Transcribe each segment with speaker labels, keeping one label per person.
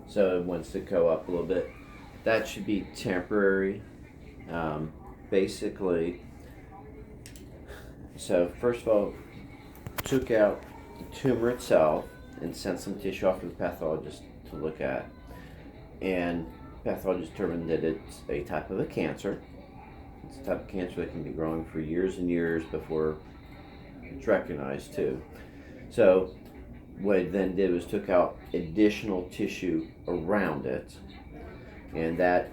Speaker 1: so it wants to go up a little bit. That should be temporary. Basically, so first of all, took out the tumor itself and sent some tissue off to the pathologist to look at. And pathologist determined that it's a type of a cancer. It's a type of cancer that can be growing for years and years before it's recognized too. So what it then did was took out additional tissue around it, and that,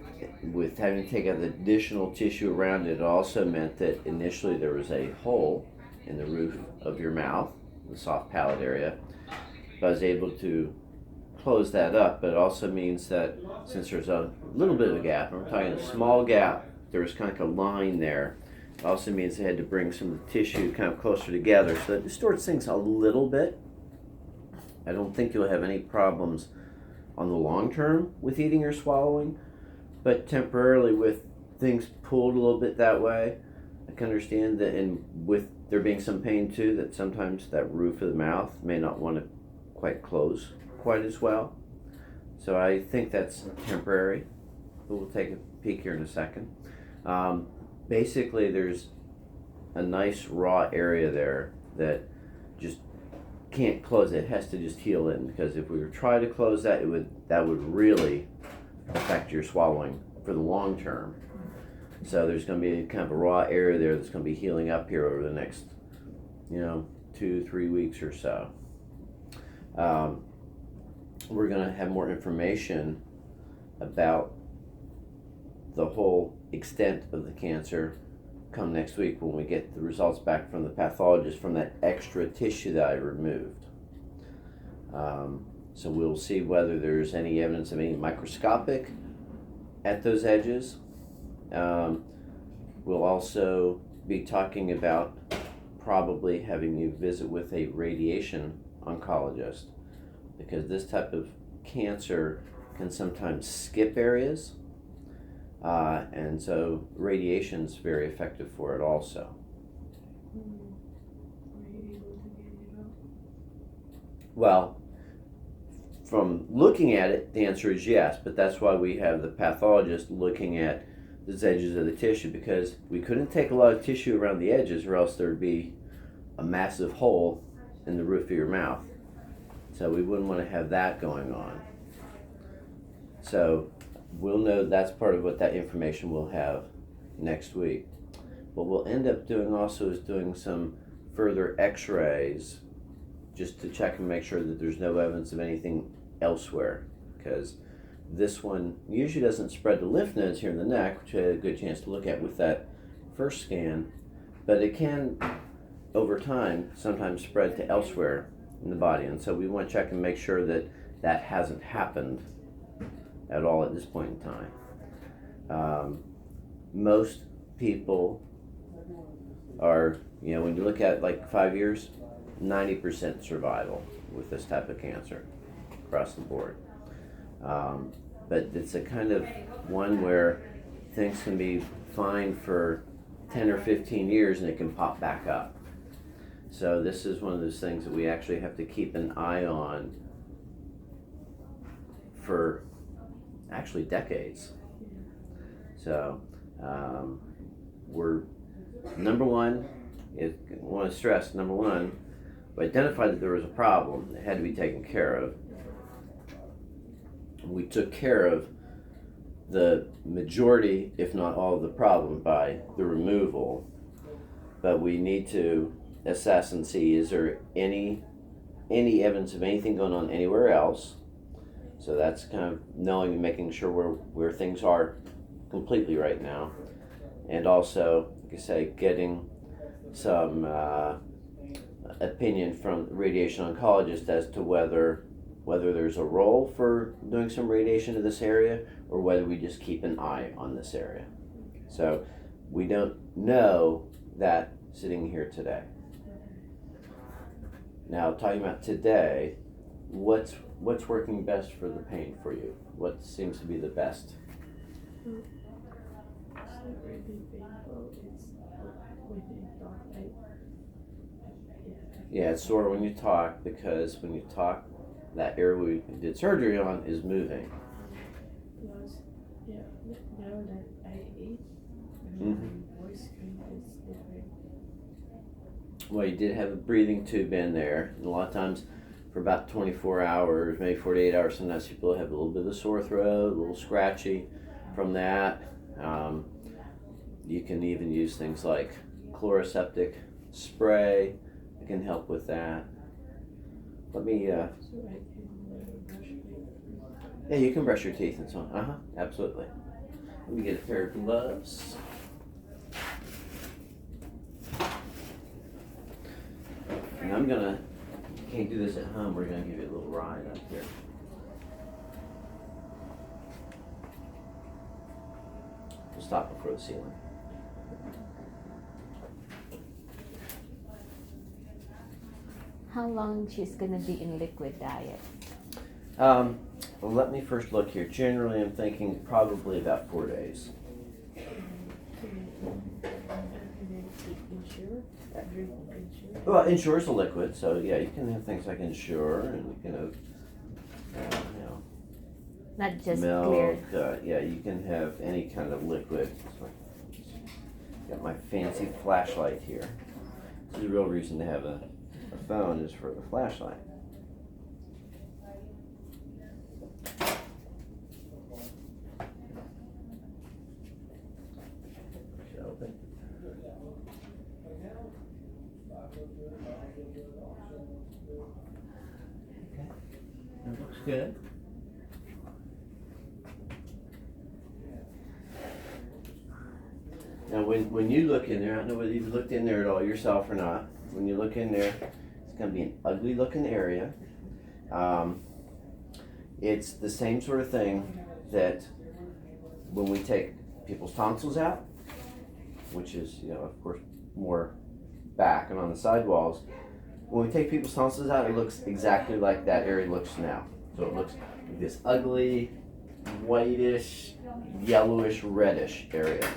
Speaker 1: with having to take out the additional tissue around it, also meant that initially there was a hole in the roof of your mouth, the soft palate area. But I was able to close that up, but it also means that since there's a little bit of a gap, and we're talking a small gap, there's kind of a line there. It also means they had to bring some of the tissue kind of closer together, so that distorts things a little bit. I don't think you'll have any problems on the long term with eating or swallowing, but temporarily with things pulled a little bit that way, I can understand that, and with there being some pain too, that sometimes that roof of the mouth may not want to quite close quite as well. So I think that's temporary, but we'll take a peek here in a second. Basically, there's a nice raw area there that just can't close it. It has to just heal in, because if we were trying to close that, that would really affect your swallowing for the long term. So there's going to be kind of a raw area there that's going to be healing up here over the next, 2-3 weeks or so. We're going to have more information about the whole extent of the cancer come next week when we get the results back from the pathologist from that extra tissue that I removed. So we'll see whether there's any evidence of any microscopic at those edges. We'll also be talking about probably having you visit with a radiation oncologist, because this type of cancer can sometimes skip areas, and so radiation is very effective for it also.
Speaker 2: Were you able to get it out?
Speaker 1: Well, from looking at it, the answer is yes, but that's why we have the pathologist looking at the edges of the tissue, because we couldn't take a lot of tissue around the edges, or else there'd be a massive hole in the roof of your mouth. So we wouldn't want to have that going on. So we'll know that's part of what that information we'll have next week. What we'll end up doing also is doing some further x-rays just to check and make sure that there's no evidence of anything elsewhere, because this one usually doesn't spread to lymph nodes here in the neck, which I had a good chance to look at with that first scan, but it can, over time, sometimes spread to elsewhere in the body, and so we want to check and make sure that that hasn't happened at all at this point in time. Most people are, when you look at like 5 years, 90% survival with this type of cancer across the board. But it's a kind of one where things can be fine for 10 or 15 years and it can pop back up. So this is one of those things that we actually have to keep an eye on for actually decades. So we're, number one, I want to stress, number one, we identified that there was a problem that had to be taken care of. We took care of the majority, if not all, of the problem by the removal, but we need to assess and see, is there any evidence of anything going on anywhere else? So that's kind of knowing and making sure where things are completely right now, and also, like I say, getting some opinion from the radiation oncologist as to whether there's a role for doing some radiation to this area, or whether we just keep an eye on this area. So we don't know that sitting here today. Now, talking about today, what's working best for the pain for you? What seems to be the best?
Speaker 2: It's not really painful. It's when you talk,
Speaker 1: Yeah, it's sore when you talk, because when you talk, that area we did surgery on is moving.
Speaker 2: Plus, yeah, now that I ate,
Speaker 1: Mhm.
Speaker 2: my voice kind of is different.
Speaker 1: Well, you did have a breathing tube in there, and a lot of times for about 24 hours, maybe 48 hours, sometimes people have a little bit of sore throat, a little scratchy from that. You can even use things like chloroseptic spray. It can help with that. Let me,
Speaker 2: So I can brush my teeth.
Speaker 1: yeah, you can brush your teeth and so on. Absolutely. Let me get a pair of gloves. And I'm gonna, can't do this at home, we're gonna give you a little ride up here. We'll stop before the ceiling.
Speaker 3: How long she's gonna be in liquid diet?
Speaker 1: Well, let me first look here. Generally, I'm thinking probably about 4 days.
Speaker 2: And then Ensure, drink Ensure.
Speaker 1: Well, Ensure's a liquid, so yeah, you can have things like Ensure, and you can have, you know,
Speaker 3: Not just
Speaker 1: milk.
Speaker 3: clear.
Speaker 1: Yeah, you can have any kind of liquid. So, got my fancy flashlight here. This is the real reason to have a phone is for the flashlight. Should I open? Okay, that looks good. Now, when you look in there, I don't know whether you've looked in there at all yourself or not. When you look in there, it's going to be an ugly looking area. It's the same sort of thing that when we take people's tonsils out, which is, you know, of course, more back and on the side walls. When we take people's tonsils out, it looks exactly like that area looks now. So it looks like this ugly, whitish, yellowish, reddish area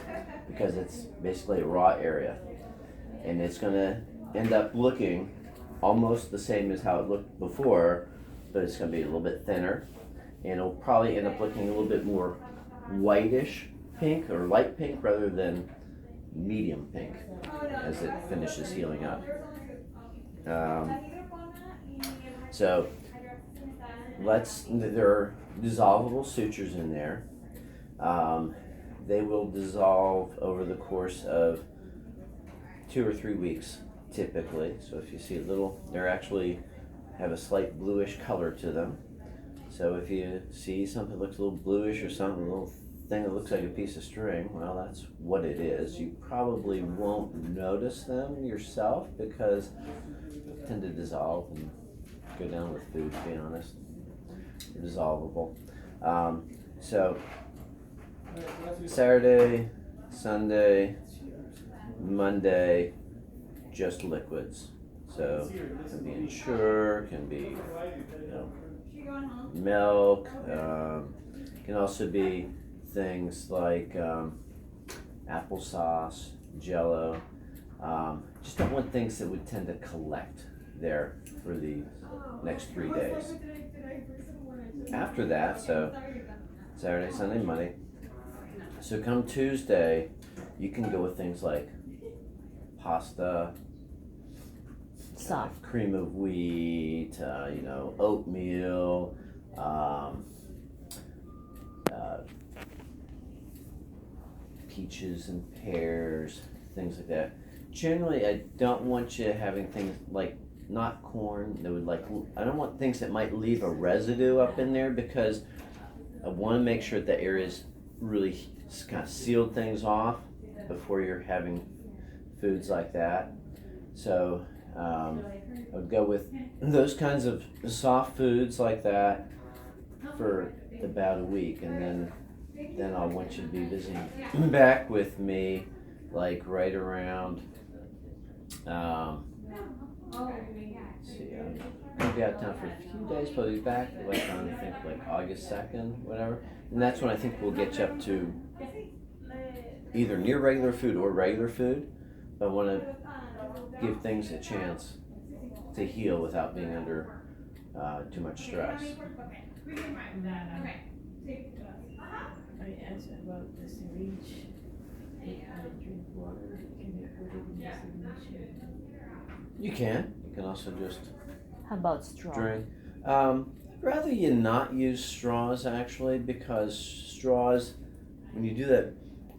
Speaker 1: because it's basically a raw area. And it's going to end up looking almost the same as how it looked before, but it's going to be a little bit thinner. And it'll probably end up looking a little bit more whitish pink or light pink rather than medium pink as it finishes healing up. So there are dissolvable sutures in there. They will dissolve over the course of 2 or 3 weeks typically. So if you see a little, they're actually have a slight bluish color to them. So if you see something that looks a little bluish or something, a little thing that looks like a piece of string, well, that's what it is. You probably won't notice them yourself because they tend to dissolve and go down with food, to be honest. They're dissolvable. So Saturday, Sunday, Monday, just liquids. So it can be Ensure, can be, you know, milk, can also be things like applesauce, Jello. Just don't want things that would tend to collect there for the next 3 days. After that, so Saturday, Sunday, Monday. So come Tuesday, you can go with things like pasta,
Speaker 3: Soft.
Speaker 1: cream of wheat, you know, oatmeal, peaches and pears, things like that. Generally, I don't want you having things like not corn. That would I don't want things that might leave a residue up in there because I want to make sure that area's really kind of sealed things off before you're having foods like that. So I would go with those kinds of soft foods like that for about a week, and then I want you to be visiting back with me like right around see, I'll be out of town for a few days, but I'll be back like on, I think, like August 2nd, whatever. And that's when I think we'll get you up to either near regular food or regular food. But I want to give things a chance to heal without being under too much stress.
Speaker 2: I asked about the syringe. If I drink water, can I put it in the syringe?
Speaker 1: You can. You can also just
Speaker 3: How about straw?
Speaker 1: drink. Rather you not use straws actually, because straws, when you do that,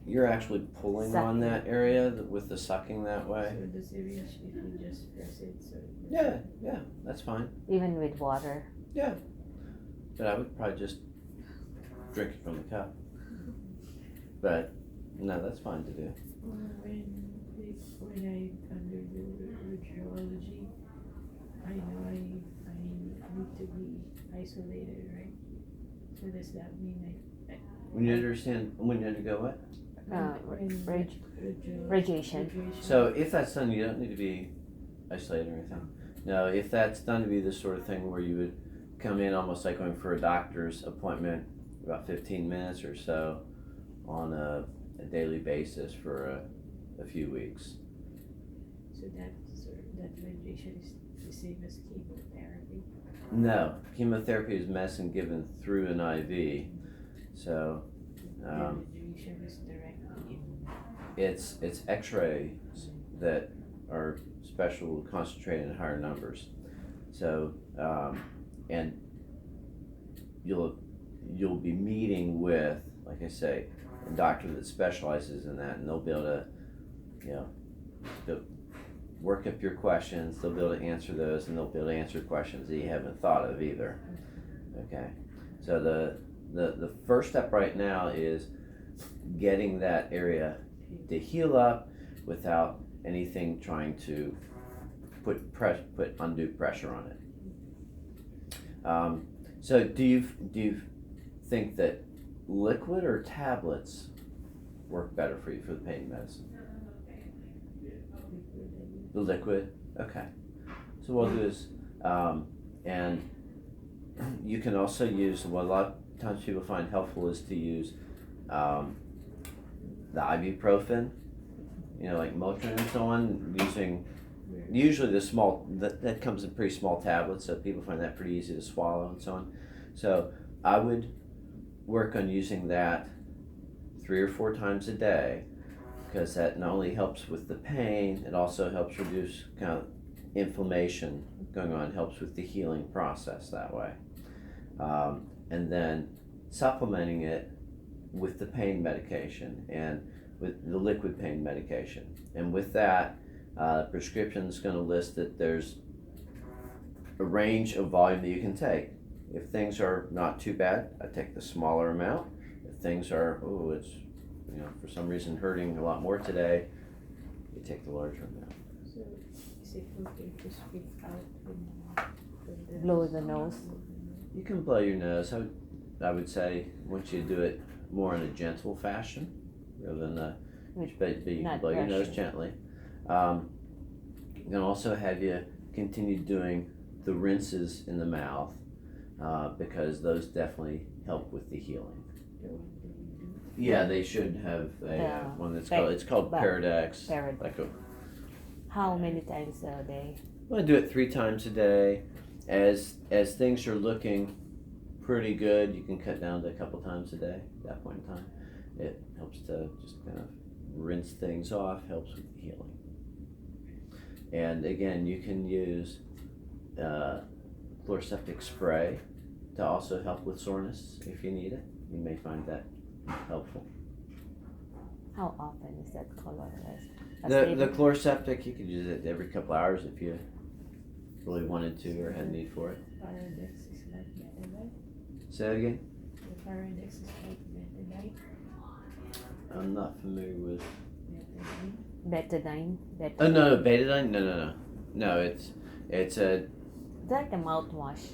Speaker 1: you're actually pulling on
Speaker 3: Sucking.
Speaker 1: that area with the sucking that way.
Speaker 2: So the syringe, if you just press it, so.
Speaker 1: Yeah, that's fine.
Speaker 3: Even with water.
Speaker 1: Yeah. But I would probably just drink it from the cup. But no, that's fine to do.
Speaker 2: When I under the radiology, I know I need to be isolated, right? So does that mean
Speaker 1: When you undergo what?
Speaker 3: Radiation.
Speaker 1: So if that's done, you don't need to be isolated or anything. No, if that's done to be the sort of thing where you would come in almost like going for a doctor's appointment, about 15 minutes or so on a daily basis for a few weeks.
Speaker 2: So that radiation is the same as chemotherapy?
Speaker 1: No, chemotherapy is medicine given through an IV. So
Speaker 2: The radiation is directly
Speaker 1: it's X-rays that are special, concentrated in higher numbers. So and you'll be meeting with, like I say, a doctor that specializes in that, and they'll be able to, they'll work up your questions. They'll be able to answer those, and they'll be able to answer questions that you haven't thought of either. Okay, so the first step right now is getting that area to heal up without anything trying to put undue pressure on it. So do you think that liquid or tablets work better for you for the pain medicine? The liquid? Okay. So what we'll do is, and you can also use, what a lot of times people find helpful is to use the ibuprofen, like Motrin and so on, using usually the small, that comes in pretty small tablets, so people find that pretty easy to swallow and so on. So I would work on using that 3 or 4 times a day, because that not only helps with the pain, it also helps reduce kind of inflammation going on, helps with the healing process that way. And then supplementing it with the pain medication and with the liquid pain medication. And with that, prescription is going to list that there's a range of volume that you can take. If things are not too bad, I take the smaller amount. If things are, it's for some reason hurting a lot more today, you take the larger amount.
Speaker 2: So is it okay to spit out from
Speaker 3: Blow the nose.
Speaker 1: You can blow your nose. I would say once you do it more in a gentle fashion rather than but you can blow your nose gently. You can also have you continue doing the rinses in the mouth, because those definitely help with the healing. Yeah, they should have one that's called Paradex.
Speaker 3: How many times a day?
Speaker 1: Well, I do it 3 times a day. As things are looking pretty good, you can cut down to a couple times a day at that point in time. It helps to just kind of rinse things off, helps with the healing. And again, you can use chloroseptic spray to also help with soreness if you need it. You may find that helpful.
Speaker 3: How often is that colorized?
Speaker 1: The chloroseptic, you could use it every couple hours if you really wanted to or had need for it.
Speaker 2: Paradex is like metadite?
Speaker 1: Say that again?
Speaker 2: The Paradex is like metadite?
Speaker 1: I'm not familiar with.
Speaker 3: Betadine?
Speaker 1: Oh no, betadine? No. No, it's a.
Speaker 3: It's like a mouthwash.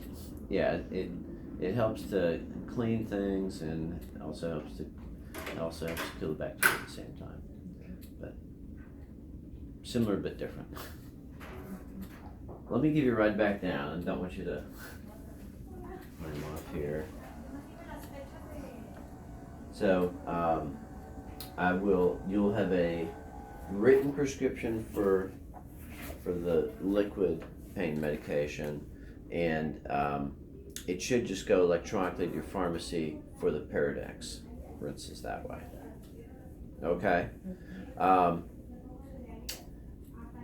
Speaker 1: Yeah, it helps to clean things and also helps to kill the bacteria at the same time. But similar but different. Let me give you a ride back down. I don't want you to climb off here. So you'll have a written prescription for the liquid pain medication, and it should just go electronically to your pharmacy for the Paradex, for instance, that way. Okay.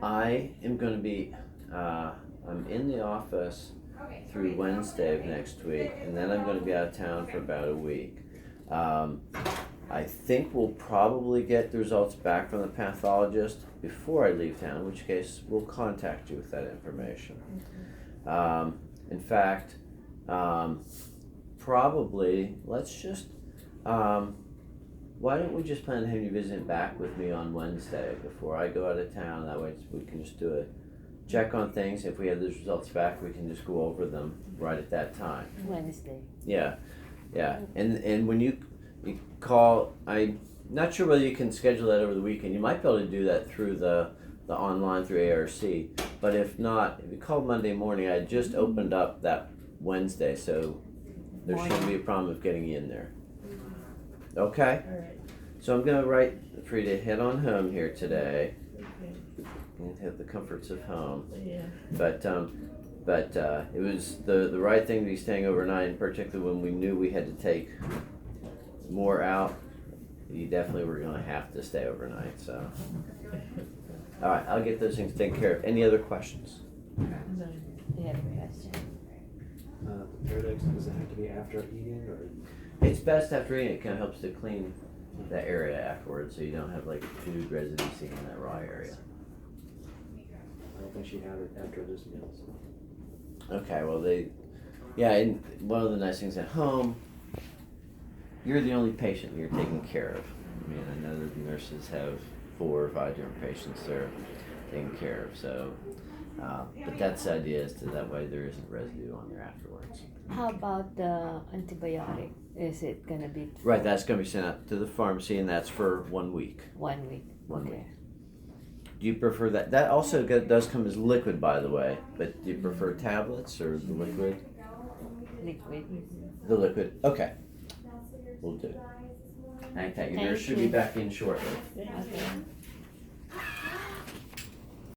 Speaker 1: I am going to be, I'm in the office through Wednesday of next week, and then I'm going to be out of town for about a week. I think we'll probably get the results back from the pathologist before I leave town, in which case we'll contact you with that information. In fact, probably, let's just, why don't we just plan on having you visit back with me on Wednesday before I go out of town? That way we can just do a check on things. If we have those results back, we can just go over them right at that time.
Speaker 3: Wednesday.
Speaker 1: Yeah. And when you call, I'm not sure whether you can schedule that over the weekend. You might be able to do that through the online through ARC. But if not, if you call Monday morning, I just opened up that Wednesday, so there shouldn't be a problem of getting you in there. Okay?
Speaker 2: All right.
Speaker 1: So I'm going to write for you to head on home here today
Speaker 2: Okay.
Speaker 1: and have the comforts of home.
Speaker 2: Yeah.
Speaker 1: But it was the right thing to be staying overnight, particularly when we knew we had to take more out. You definitely were going to have to stay overnight. So, all right, I'll get those things taken care of. Any other questions?
Speaker 2: No.
Speaker 3: You have a question?
Speaker 4: The Paradex, does it have to be after eating, or?
Speaker 1: It's best after eating. It kind of helps to clean the area afterwards, so you don't have like food residue sitting in that raw area.
Speaker 4: I don't think she had it after this meal. So.
Speaker 1: Okay, well and one of the nice things at home, you're the only patient you're taking care of. I mean, I know that the nurses have 4 or 5 different patients they're taking care of, so, but that's the idea, is that way there isn't residue on there afterwards.
Speaker 3: How about the antibiotic? Is it gonna be
Speaker 1: Right, that's gonna be sent out to the pharmacy, and that's for 1 week.
Speaker 3: 1 week?
Speaker 1: 1
Speaker 3: Okay.
Speaker 1: week. Do you prefer that? That also does come as liquid, by the way, but do you prefer tablets or the liquid?
Speaker 3: Liquid.
Speaker 1: The liquid, okay. We'll do. Okay, your nurse
Speaker 3: Thank
Speaker 1: should be
Speaker 3: you.
Speaker 1: back in shortly.
Speaker 3: Okay.